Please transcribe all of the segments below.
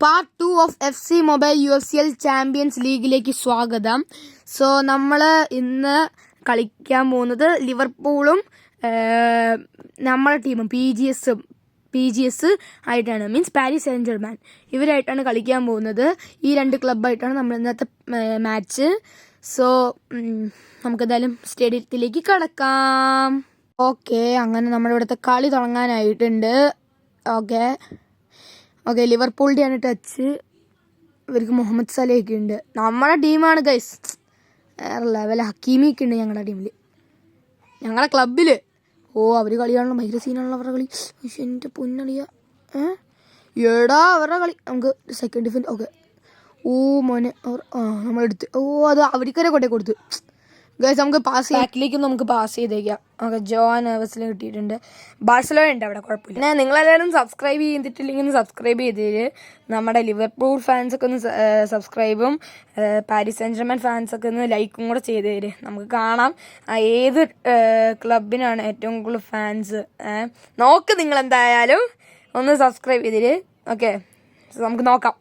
Part 2 of FC mobile UCL champions ലീഗിലേക്ക് സ്വാഗതം. So നമ്മൾ ഇന്ന് കളിക്കാൻ പോകുന്നത് ലിവർപൂളും നമ്മുടെ ടീമും പി ജി എസ് ആയിട്ടാണ്, മീൻസ് പാരീസ് സെയിന്റ് ജെർമാൻ, ഇവരായിട്ടാണ് കളിക്കാൻ പോകുന്നത്. ഈ രണ്ട് ക്ലബ്ബായിട്ടാണ് നമ്മൾ ഇന്നത്തെ മാച്ച്. സോ നമുക്കെന്തായാലും സ്റ്റേഡിയത്തിലേക്ക് കടക്കാം. ഓക്കെ, അങ്ങനെ നമ്മുടെ ഇവിടുത്തെ കളി തുടങ്ങാനായിട്ടുണ്ട്. Okay, ലിവർപൂളിൻ്റെയാണ് touch. ഇവർക്ക് മുഹമ്മദ് സലയൊക്കെ ഉണ്ട്. നമ്മുടെ ടീമാണ് ഗൈസ്, വേറെ ലെവൽ. ഹക്കീമിയൊക്കെ ഉണ്ട് ഞങ്ങളുടെ ടീമിൽ, ഞങ്ങളുടെ ക്ലബിൽ. അവർ കളിയാണല്ലോ, ഭയങ്കര സീനാണല്ലോ അവരുടെ കളി. പക്ഷെ എൻ്റെ പൊന്നളിയ എടാ അവരുടെ കളി. നമുക്ക് സെക്കൻഡ് ഡിഫൻസ്. ഓക്കെ, മോനെ അവർ നമ്മളെടുത്ത് അത് അവർക്കരെ കൊണ്ടേ കൊടുത്തു ഗൈസ്. നമുക്ക് ബാക്കിലേക്ക് നമുക്ക് പാസ് ചെയ്തേക്കാം. ഓക്കെ, ജോൻ നെവസിൽ കിട്ടിയിട്ടുണ്ട്. ബാഴ്സലോണ ഉണ്ട് അവിടെ, കുഴപ്പമില്ല. പിന്നെ നിങ്ങളെല്ലാവരും സബ്സ്ക്രൈബ് ചെയ്തിട്ടില്ലെങ്കിൽ സബ്സ്ക്രൈബ് ചെയ്തേര്. നമ്മുടെ ലിവർപൂൾ ഫാൻസൊക്കെ ഒന്ന് സബ്സ്ക്രൈബും പാരീസ് സെന്റ് ജെർമാൻ ഫാൻസൊക്കെ ഒന്ന് ലൈക്കും കൂടെ ചെയ്തേര്. നമുക്ക് കാണാം ഏത് ക്ലബിനാണ് ഏറ്റവും കൂടുതൽ ഫാൻസ്. നോക്ക് നിങ്ങളെന്തായാലും ഒന്ന് സബ്സ്ക്രൈബ് ചെയ്തേര്. ഓക്കെ, നമുക്ക് നോക്കാം.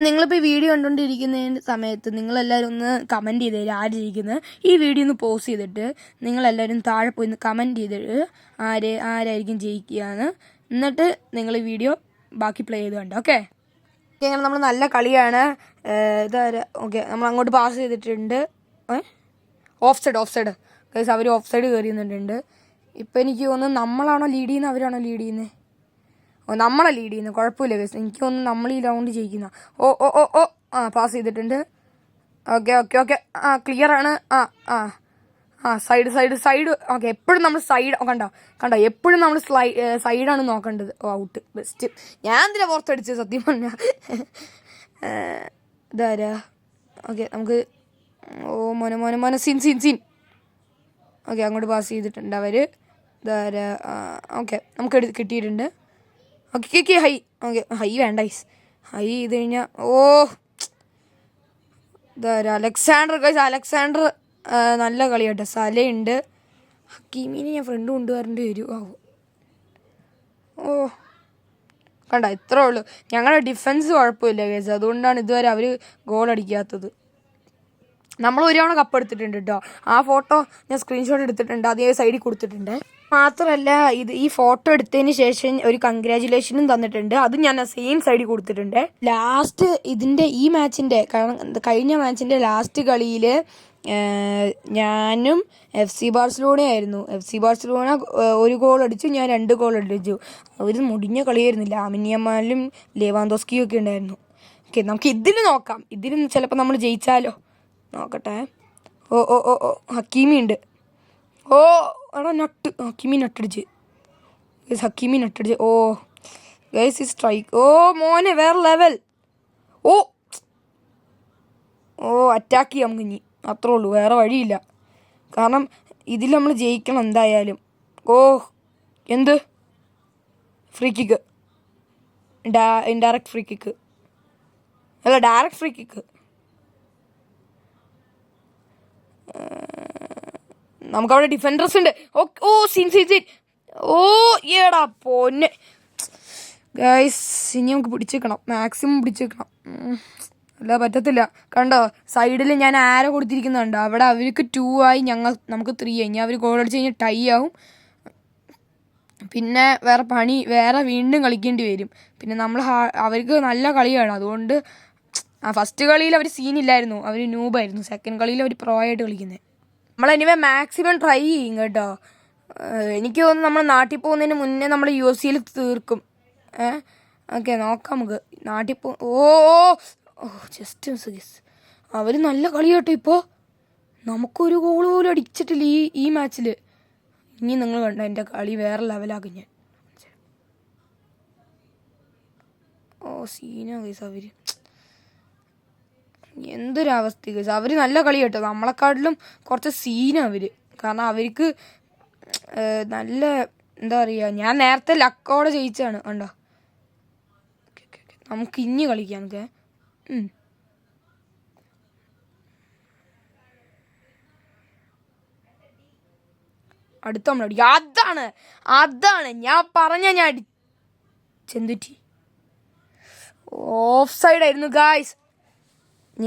നിങ്ങളിപ്പോൾ ഈ വീഡിയോ കണ്ടുകൊണ്ടിരിക്കുന്ന സമയത്ത് നിങ്ങളെല്ലാവരും ഒന്ന് കമൻറ്റ് ചെയ്തേര് ആരിയിരിക്കുന്നത്. ഈ വീഡിയോ ഒന്ന് പോസ്റ്റ് ചെയ്തിട്ട് നിങ്ങളെല്ലാവരും താഴെ പോയി ഒന്ന് കമൻറ്റ് ചെയ്തിട്ട് ആരായിരിക്കും ജയിക്കുകയെന്ന്. എന്നിട്ട് നിങ്ങൾ ഈ വീഡിയോ ബാക്കി പ്ലേ ചെയ്ത് കണ്ടോ. ഓക്കെ, അങ്ങനെ നമ്മൾ നല്ല കളിയാണ്. ഓക്കെ, നമ്മൾ അങ്ങോട്ട് പാസ് ചെയ്തിട്ടുണ്ട്. Of side guys, hour of side കയറി നിന്നിട്ടുണ്ട്. ഇപ്പം എനിക്ക് തോന്നുന്നു നമ്മളാണോ ലീഡ് ചെയ്യുന്നത് അവരാണോ ലീഡ് ചെയ്യുന്നത്? നമ്മളെ ലീഡ് ചെയ്യുന്നത്, കുഴപ്പമില്ല ഗൈസ്. എനിക്ക് തോന്നുന്നു നമ്മൾ ഈ റൗണ്ട് ജയിക്കുന്ന. ഓ പാസ് ചെയ്തിട്ടുണ്ട്. ഓക്കെ ക്ലിയർ ആണ്. സൈഡ്. ഓക്കെ, എപ്പോഴും നമ്മൾ സൈഡ് കണ്ടോ എപ്പോഴും നമ്മൾ സൈഡാണ് നോക്കേണ്ടത്. Out, best. ഞാൻ എന്തിനാ പുറത്തടിച്ചത് സത്യം പറഞ്ഞാൽ. ഇതാരാ? ഓക്കെ, നമുക്ക് മോനെ സീൻ. ഓക്കെ, അങ്ങോട്ട് പാസ് ചെയ്തിട്ടുണ്ട് അവർ. ഇതാരാ? ഓക്കെ, നമുക്ക് കിട്ടിയിട്ടുണ്ട്. ഓക്കെ ഹൈ വേണ്ട ഗൈസ്. ഹൈ ചെയ്ത് കഴിഞ്ഞാൽ ഇതാരാ? അലക്സാണ്ടർ നല്ല കളിയാട്ടോ. സലയുണ്ട്. ഹക്കീമിനെ ഞാൻ ഫ്രണ്ട് കൊണ്ടുവരേണ്ടി വരും. കണ്ട, ഇത്രേ ഉള്ളൂ. ഞങ്ങളുടെ ഡിഫൻസ് കുഴപ്പമില്ല ഗൈസ്, അതുകൊണ്ടാണ് ഇതുവരെ അവർ ഗോൾ അടിക്കാത്തത്. നമ്മൾ ഒരു തവണ കപ്പ് എടുത്തിട്ടുണ്ട് കേട്ടോ. ആ ഫോട്ടോ ഞാൻ സ്ക്രീൻഷോട്ട് എടുത്തിട്ടുണ്ട്, അതേ സൈഡിൽ കൊടുത്തിട്ടുണ്ട്. മാത്രമല്ല ഈ ഫോട്ടോ എടുത്തതിന് ശേഷം ഒരു കൺഗ്രാജുലേഷനും തന്നിട്ടുണ്ട്, അത് ഞാൻ ആ സെയിം സൈഡിൽ കൊടുത്തിട്ടുണ്ട്. ലാസ്റ്റ് ഈ മാച്ചിൻ്റെ കഴിഞ്ഞ മാച്ചിൻ്റെ ലാസ്റ്റ് കളിയിൽ ഞാനും FC ബാഴ്സലോണയായിരുന്നു. FC ബാഴ്സലോണ ഒരു ഗോൾ അടിച്ചു, ഞാൻ 2 ഗോൾ അടിച്ചു. അവർ മുടിഞ്ഞ കളിയായിരുന്നു. ലാമിൻ യമാലും ലേവാന്തോസ്കിയും ഒക്കെ ഉണ്ടായിരുന്നു. ഓക്കെ, നമുക്ക് ഇതിന് നോക്കാം. ഇതിന് ചിലപ്പോൾ നമ്മൾ ജയിച്ചാലോ, നോക്കട്ടെ. ഹക്കീമി ഉണ്ട്. എടാ ഹക്കീമി നട്ടടിച്ച്. ഗൈസ് ഈ സ്ട്രൈക്ക്. മോനെ വേറെ ലെവൽ. അറ്റാക്ക് ചെയ്യാം നമുക്ക് ഇനി, അത്രേ ഉള്ളൂ, വേറെ വഴിയില്ല. കാരണം ഇതിൽ നമ്മൾ ജയിക്കണം എന്തായാലും. എന്ത് free kick? Indirect free kick അല്ല, ഡയറക്റ്റ് ഫ്രീ കിക്ക്. നമുക്കവിടെ ഡിഫൻഡേഴ്സ് ഉണ്ട്. സീൻ. ഏടാ പൊന്നെ ഗൈസ്, ഇനി നമുക്ക് പിടിച്ചേക്കണം, മാക്സിമം പിടിച്ചേക്കണം. അല്ല പറ്റത്തില്ല. കണ്ടോ സൈഡിൽ ഞാൻ ആരോ കൊടുത്തിരിക്കുന്നുണ്ടോ, അവിടെ അവർക്ക് 2 ആയി, നമുക്ക് 3 ആയി. ഇനി അവർ ഗോൾ അടിച്ച് കഴിഞ്ഞാൽ ടൈ ആവും. പിന്നെ വേറെ വീണ്ടും കളിക്കേണ്ടി വരും. പിന്നെ അവർക്ക് നല്ല കളിയാണ്. അതുകൊണ്ട് ഫസ്റ്റ് കളിയിൽ അവർ സീനില്ലായിരുന്നു, അവർ ന്യൂബായിരുന്നു. സെക്കൻഡ് കളിയിൽ അവർ പ്രോ ആയിട്ട് കളിക്കുന്നത്. നമ്മളെനിവേ മാക്സിമം ട്രൈ ചെയ്യും കേട്ടോ. എനിക്ക് തോന്നുന്നു നമ്മൾ നാട്ടിൽ പോകുന്നതിന് മുന്നേ നമ്മൾ UCL തീർക്കും. ഓക്കെ, നോക്കാം നമുക്ക് നാട്ടിൽ ജസ്റ്റ് മിസ്. അവർ നല്ല കളി കേട്ടോ. ഇപ്പോൾ നമുക്കൊരു ഗോൾ പോലും അടിച്ചിട്ടില്ല ഈ മാച്ചിൽ. ഇനി നിങ്ങൾ കണ്ടോ എൻ്റെ കളി വേറെ ലെവലാക്കും ഞാൻ. സീനാ ഗൈസ്, അവർ എന്തൊരവസ്ഥ ഗൈസ്. അവർ നല്ല കളി കേട്ടോ, നമ്മളെക്കാട്ടിലും കുറച്ച് സീനാണ് അവർ. കാരണം അവർക്ക് നല്ല എന്താ പറയുക, ഞാൻ നേരത്തെ ലക്കോടെ ജയിച്ചാണ് കണ്ടോ. നമുക്ക് ഇനി കളിക്കാം. നമുക്ക് അടുത്ത നമ്മളടിക്കും. അതാണ് ഞാൻ പറഞ്ഞ. ഞാൻ ചെന്തുറ്റി. Of സൈഡായിരുന്നു guys.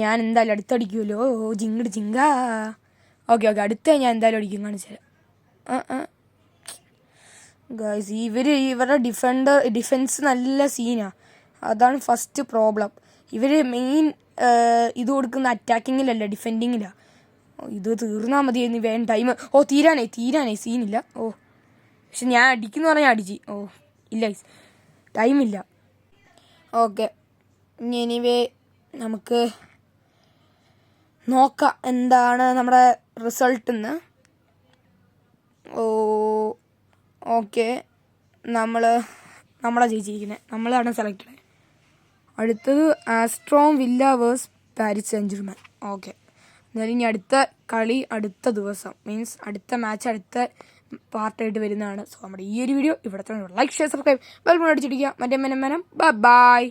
ഞാൻ എന്തായാലും അടുത്തടിക്കുമല്ലോ. ജിങ്ങട് ജിങ്ക. ഓക്കെ അടുത്ത ഞാൻ എന്തായാലും അടിക്കും, കാണിച്ചു തരാം. ഗായ്സ് ഇവരുടെ ഡിഫെൻസ് നല്ല സീനാണ്. അതാണ് ഫസ്റ്റ് പ്രോബ്ലം. ഇവർ മെയിൻ ഇത് കൊടുക്കുന്ന അറ്റാക്കിങ്ങിലല്ല, ഡിഫെൻഡിങ്ങിലാണ്. ഇത് തീർന്നാൽ മതിയായിരുന്നു വേഗം ടൈം. തീരാനേ സീനില്ല. പക്ഷെ ഞാൻ അടിക്കുന്ന പറഞ്ഞാൽ അടിച്ച്. ഇല്ല ടൈമില്ല. ഓക്കെ എനിവേ നമുക്ക് നോക്കാം എന്താണ് നമ്മുടെ റിസൾട്ടെന്ന്. ഓക്കെ നമ്മളാണ് ജയിച്ചിരിക്കുന്നത്, നമ്മളാണ് സെലക്ട് ചെയ്തത്. അടുത്തത് Aston Villa versus Paris Saint Germain. Okay എന്നാലും ഇനി അടുത്ത കളി അടുത്ത ദിവസം, മീൻസ് അടുത്ത മാച്ച് അടുത്ത പാർട്ടായിട്ട് വരുന്നതാണ്. സോ നമ്മുടെ ഈ ഒരു വീഡിയോ ഇവിടെ തന്നെ. Like share subscribe bell button അടിച്ചിടിക്കുക. മറ്റേ ബൈ.